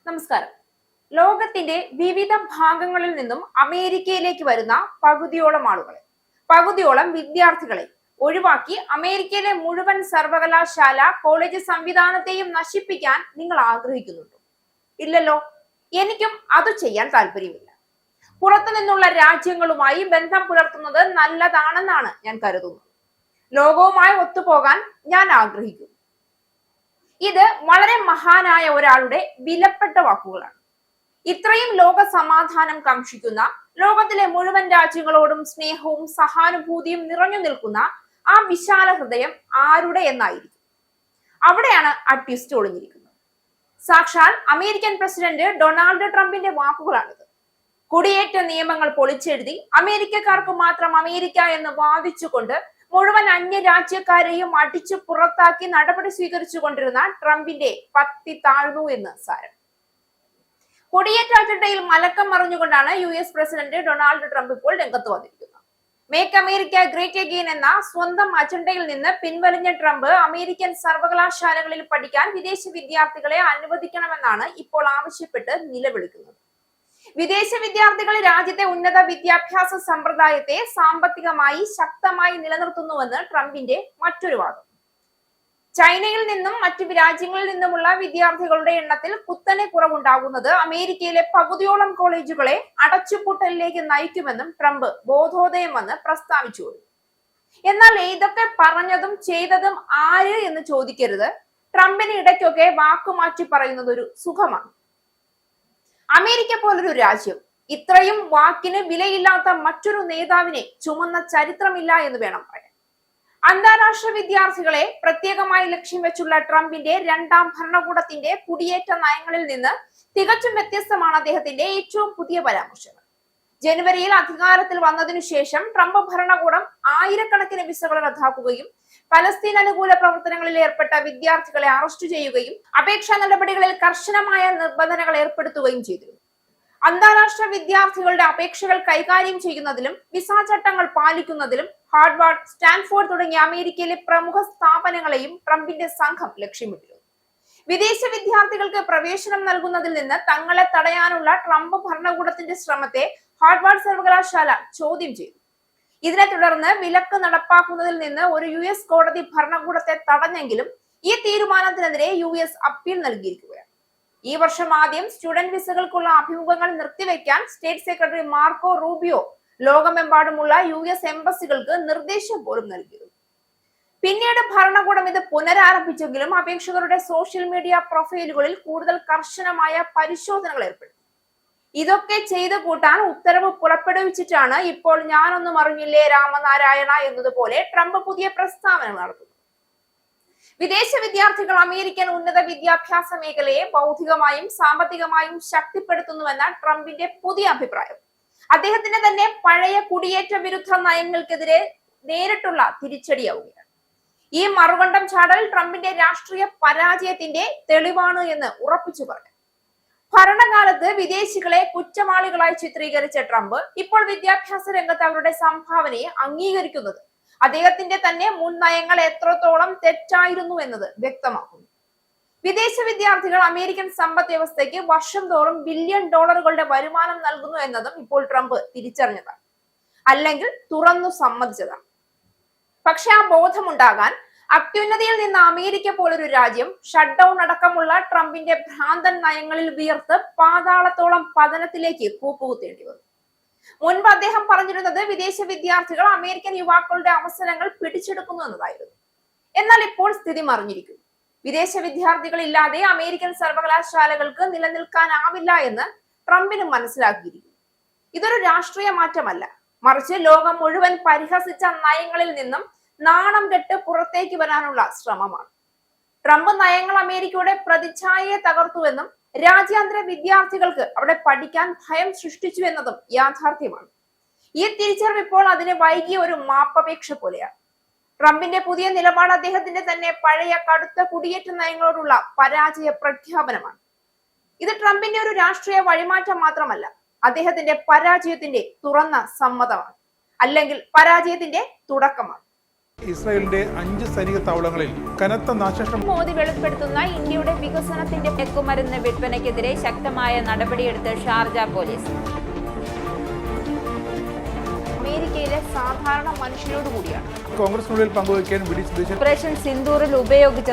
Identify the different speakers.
Speaker 1: നമസ്കാരം. ലോകത്തിന്റെ വിവിധ ഭാഗങ്ങളിൽ നിന്നും അമേരിക്കയിലേക്ക് വരുന്ന പകുതിയോളം വിദ്യാർത്ഥികളെ ഒഴിവാക്കി അമേരിക്കയിലെ മുഴുവൻ സർവകലാശാല കോളേജ് സംവിധാനത്തെയും നശിപ്പിക്കാൻ നിങ്ങൾ ആഗ്രഹിക്കുന്നുണ്ടോ? ഇല്ലല്ലോ. എനിക്കും അത് ചെയ്യാൻ താല്പര്യമില്ല. പുറത്തു നിന്നുള്ള രാജ്യങ്ങളുമായി ബന്ധം പുലർത്തുന്നത് നല്ലതാണെന്നാണ് ഞാൻ കരുതുന്നത്. ലോകവുമായി ഒത്തുപോകാൻ ഞാൻ ആഗ്രഹിക്കുന്നു. ഇത് വളരെ മഹാനായ ഒരാളുടെ വിലപ്പെട്ട വാക്കുകളാണ്. ഇത്രയും ലോക സമാധാനം കാംക്ഷിക്കുന്ന, ലോകത്തിലെ മുഴുവൻ രാജ്യങ്ങളോടും സ്നേഹവും സഹാനുഭൂതിയും നിറഞ്ഞു നിൽക്കുന്ന ആ വിശാല ഹൃദയം ആരുടെ എന്നായിരിക്കും. അവിടെയാണ് ആ ട്വിസ്റ്റ് ഒളിഞ്ഞിരിക്കുന്നത്. സാക്ഷാൽ അമേരിക്കൻ പ്രസിഡന്റ് ഡൊണാൾഡ് ട്രംപിന്റെ വാക്കുകളാണിത്. കുടിയേറ്റ നിയമങ്ങൾ പൊളിച്ചെഴുതി അമേരിക്കക്കാർക്ക് മാത്രം അമേരിക്ക എന്ന് വാദിച്ചുകൊണ്ട് മുഴുവൻ അന്യരാജ്യക്കാരെയും അടിച്ചു പുറത്താക്കി നടപടി സ്വീകരിച്ചു കൊണ്ടിരുന്ന ട്രംപിന്റെ പത്തി താഴ്ന്നു എന്ന് സാരം. കുടിയേറ്റ അജണ്ടയിൽ മലക്കം മറിഞ്ഞുകൊണ്ടാണ് US പ്രസിഡന്റ് ഡൊണാൾഡ് ട്രംപ് ഇപ്പോൾ രംഗത്ത് വന്നിരിക്കുന്നത്. മേക്ക് അമേരിക്ക ഗ്രേറ്റ് അഗെയിൻ എന്ന സ്വന്തം അജണ്ടയിൽ നിന്ന് പിൻവലിഞ്ഞ ട്രംപ് അമേരിക്കൻ സർവകലാശാലകളിൽ പഠിക്കാൻ വിദേശ വിദ്യാർത്ഥികളെ അനുവദിക്കണമെന്നാണ് ഇപ്പോൾ ആവശ്യപ്പെട്ട് നിലവിളിക്കുന്നത്. വിദേശ വിദ്യാർത്ഥികൾ രാജ്യത്തെ ഉന്നത വിദ്യാഭ്യാസ സമ്പ്രദായത്തെ സാമ്പത്തികമായി ശക്തമായി നിലനിർത്തുന്നുവെന്ന് ട്രംപിന്റെ മറ്റൊരു വാദം. ചൈനയിൽ നിന്നും മറ്റു രാജ്യങ്ങളിൽ നിന്നുമുള്ള വിദ്യാർത്ഥികളുടെ എണ്ണത്തിൽ കുത്തനെ കുറവുണ്ടാകുന്നത് അമേരിക്കയിലെ പകുതിയോളം കോളേജുകളെ അടച്ചുപൂട്ടലിലേക്ക് നയിക്കുമെന്നും ട്രംപ് ബോധോദയം വന്ന് പ്രസ്താവിച്ചു. എന്നാൽ ഇതൊക്കെ പറഞ്ഞതും ചെയ്തതും ആര് എന്ന് ചോദിക്കരുത്. ട്രംപിന് ഇടയ്ക്കൊക്കെ വാക്കുമാറ്റി പറയുന്നത് ഒരു സുഖമാണ്. അമേരിക്ക പോലൊരു രാജ്യം ഇത്രയും വാക്കിന് വിലയില്ലാത്ത മറ്റൊരു നേതാവിനെ ചുമന്ന ചരിത്രമില്ല എന്ന് വേണം പറയാൻ. അന്താരാഷ്ട്ര വിദ്യാർത്ഥികളെ പ്രത്യേകമായി ലക്ഷ്യം വെച്ചുള്ള ട്രംപിന്റെ രണ്ടാം ഭരണകൂടത്തിന്റെ കുടിയേറ്റ നയങ്ങളിൽ നിന്ന് തികച്ചും വ്യത്യസ്തമാണ് അദ്ദേഹത്തിന്റെ ഏറ്റവും പുതിയ പരാമർശങ്ങൾ. ജനുവരിയിൽ അധികാരത്തിൽ വന്നതിനു ശേഷം ട്രംപ് ഭരണകൂടം ആയിരക്കണക്കിന് വിസകൾ റദ്ദാക്കുകയും പലസ്തീൻ അനുകൂല പ്രവർത്തനങ്ങളിൽ ഏർപ്പെട്ട വിദ്യാർത്ഥികളെ അറസ്റ്റ് ചെയ്യുകയും അപേക്ഷാ നടപടികളിൽ കർശനമായ നിബന്ധനകൾ ഏർപ്പെടുത്തുകയും ചെയ്തിരുന്നു. അന്താരാഷ്ട്ര വിദ്യാർത്ഥികളുടെ അപേക്ഷകൾ കൈകാര്യം ചെയ്യുന്നതിലും വിസ ചട്ടങ്ങൾ പാലിക്കുന്നതിലും ഹാർവാർഡ്, സ്റ്റാൻഫോർഡ് തുടങ്ങിയ അമേരിക്കയിലെ പ്രമുഖ സ്ഥാപനങ്ങളെയും ട്രംപിന്റെ സംഘം ലക്ഷ്യമിട്ടിരുന്നു. വിദേശ വിദ്യാർത്ഥികൾക്ക് പ്രവേശനം നൽകുന്നതിൽ നിന്ന് തങ്ങളെ തടയാനുള്ള ട്രംപ് ഭരണകൂടത്തിന്റെ ശ്രമത്തെ ഹാർവാർഡ് സർവകലാശാല ചോദ്യം ചെയ്തു. ഇതിനെ തുടർന്ന് വിലക്ക് നടപ്പാക്കുന്നതിൽ നിന്ന് ഒരു US കോടതി ഭരണകൂടത്തെ തടഞ്ഞെങ്കിലും ഈ തീരുമാനത്തിനെതിരെ US അപ്പീൽ നൽകിയിരിക്കുകയാണ്. ഈ വർഷം ആദ്യം സ്റ്റുഡന്റ് വിസകൾക്കുള്ള അഭിമുഖങ്ങൾ നിർത്തിവെക്കാൻ സ്റ്റേറ്റ് സെക്രട്ടറി മാർക്കോ റൂബിയോ ലോകമെമ്പാടുമുള്ള US എംബസികൾക്ക് നിർദ്ദേശം പോലും നൽകിയിരുന്നു. പിന്നീട് ഭരണകൂടം ഇത് പുനരാരംഭിച്ചെങ്കിലും അപേക്ഷകരുടെ സോഷ്യൽ മീഡിയ പ്രൊഫൈലുകളിൽ കൂടുതൽ കർശനമായ പരിശോധനകൾ ഏർപ്പെടുത്തി. ഇതൊക്കെ ചെയ്തു കൂട്ടാൻ ഉത്തരവ് പുറപ്പെടുവിച്ചിട്ടാണ് ഇപ്പോൾ ഞാനൊന്നും അറിഞ്ഞില്ലേ രാമനാരായണ എന്നതുപോലെ ട്രംപ് പുതിയ പ്രസ്താവന നടത്തുന്നത്. വിദേശ വിദ്യാർത്ഥികൾ അമേരിക്കൻ ഉന്നത വിദ്യാഭ്യാസ മേഖലയെ ബൗദ്ധികമായും സാമ്പത്തികമായും ശക്തിപ്പെടുത്തുന്നുവെന്ന ട്രംപിന്റെ പുതിയ അഭിപ്രായം അദ്ദേഹത്തിന്റെ തന്നെ പഴയ കുടിയേറ്റ വിരുദ്ധ നയങ്ങൾക്കെതിരെ നേരിട്ടുള്ള തിരിച്ചടിയാവുകയാണ്. ഈ മറുകണ്ഠം ചാടൽ ട്രംപിന്റെ രാഷ്ട്രീയ പരാജയത്തിന്റെ തെളിവാണ് എന്ന് ഉറപ്പിച്ചു പറഞ്ഞു. ഭരണകാലത്ത് വിദേശികളെ കുറ്റവാളികളായി ചിത്രീകരിച്ച ട്രംപ് ഇപ്പോൾ വിദ്യാഭ്യാസ രംഗത്ത് അവരുടെ സംഭാവനയെ അംഗീകരിക്കുന്നത് അദ്ദേഹത്തിന്റെ തന്നെ മുൻ നയങ്ങൾ എത്രത്തോളം തെറ്റായിരുന്നു എന്നത് വ്യക്തമാക്കുന്നു. വിദേശ വിദ്യാർത്ഥികൾ അമേരിക്കൻ സമ്പദ് വ്യവസ്ഥയ്ക്ക് വർഷം തോറും ബില്യൺ ഡോളറുകളുടെ വരുമാനം നൽകുന്നു എന്നതും ഇപ്പോൾ ട്രംപ് തിരിച്ചറിഞ്ഞതാണ്, അല്ലെങ്കിൽ തുറന്നു സമ്മതിച്ചതാണ്. പക്ഷെ ആ ബോധമുണ്ടാകാൻ അത്യുന്നതിയിൽ നിന്ന് അമേരിക്ക പോലൊരു രാജ്യം ഷട്ട് ഡൗൺ അടക്കമുള്ള ട്രംപിന്റെ ഭ്രാന്തൻ നയങ്ങളിൽ വിയർത്ത് പാതാളത്തോളം പതനത്തിലേക്ക് കൂപ്പുകുത്തേണ്ടി വന്നു. മുൻപ് അദ്ദേഹം പറഞ്ഞിരുന്നത് വിദേശ വിദ്യാർത്ഥികൾ അമേരിക്കൻ യുവാക്കളുടെ അവസരങ്ങൾ പിടിച്ചെടുക്കുന്നു എന്നതായിരുന്നു. എന്നാൽ ഇപ്പോൾ സ്ഥിതി മറിഞ്ഞിരിക്കുന്നു. വിദേശ വിദ്യാർത്ഥികൾ ഇല്ലാതെ അമേരിക്കൻ സർവകലാശാലകൾക്ക് നിലനിൽക്കാനാവില്ല എന്ന് ട്രംപിന് മനസ്സിലാക്കിയിരിക്കുന്നു. ഇതൊരു രാഷ്ട്രീയ മാറ്റമല്ല, മറിച്ച് ലോകം മുഴുവൻ പരിഹസിച്ച നയങ്ങളിൽ നിന്നും നാണം കെട്ട് പുറത്തേക്ക് വരാനുള്ള ശ്രമമാണ്. ട്രംപ് നയങ്ങൾ അമേരിക്കയുടെ പ്രതിച്ഛായയെ തകർത്തുവെന്നും രാജ്യാന്തര വിദ്യാർത്ഥികൾക്ക് അവിടെ പഠിക്കാൻ ഭയം സൃഷ്ടിച്ചു എന്നതും യാഥാർത്ഥ്യമാണ്. ഈ തിരിച്ചറിവ് ഇപ്പോൾ അതിന് വൈകിയ ഒരു മാപ്പപേക്ഷ പോലെയാണ്. ട്രംപിന്റെ പുതിയ നിലപാട് അദ്ദേഹത്തിന്റെ തന്നെ പഴയ കടുത്ത കുടിയേറ്റ നയങ്ങളോടുള്ള പരാജയ പ്രഖ്യാപനമാണ്. ഇത് ട്രംപിന്റെ ഒരു രാഷ്ട്രീയ വഴിമാറ്റം മാത്രമല്ല, അദ്ദേഹത്തിന്റെ പരാജയത്തിന്റെ തുറന്ന സമ്മതമാണ്, അല്ലെങ്കിൽ പരാജയത്തിന്റെ തുടക്കമാണ്.
Speaker 2: ഇസ്രായേലിന്റെ 5 സൈനിക താവളങ്ങളിൽ കനത്ത നാശനഷ്ടം.
Speaker 1: മോദി വെളിപ്പെടുത്തുന്ന ഇന്ത്യയുടെ വികസനത്തിന്റെ മയക്കുമരുന്ന് വിൽപ്പനയ്ക്കെതിരെ ശക്തമായ നടപടിയെടുത്ത് ഷാർജ പോലീസ്. അമേരിക്കയിലെ സാധാരണ മനുഷ്യരോട് കൂടിയാണ്
Speaker 2: കോൺഗ്രസിനുള്ളിൽ പങ്കുവയ്ക്കാൻ വി ഡി സതീശൻ
Speaker 1: ഓപ്പറേഷൻ സിന്ദൂറിൽ ഉപയോഗിച്ച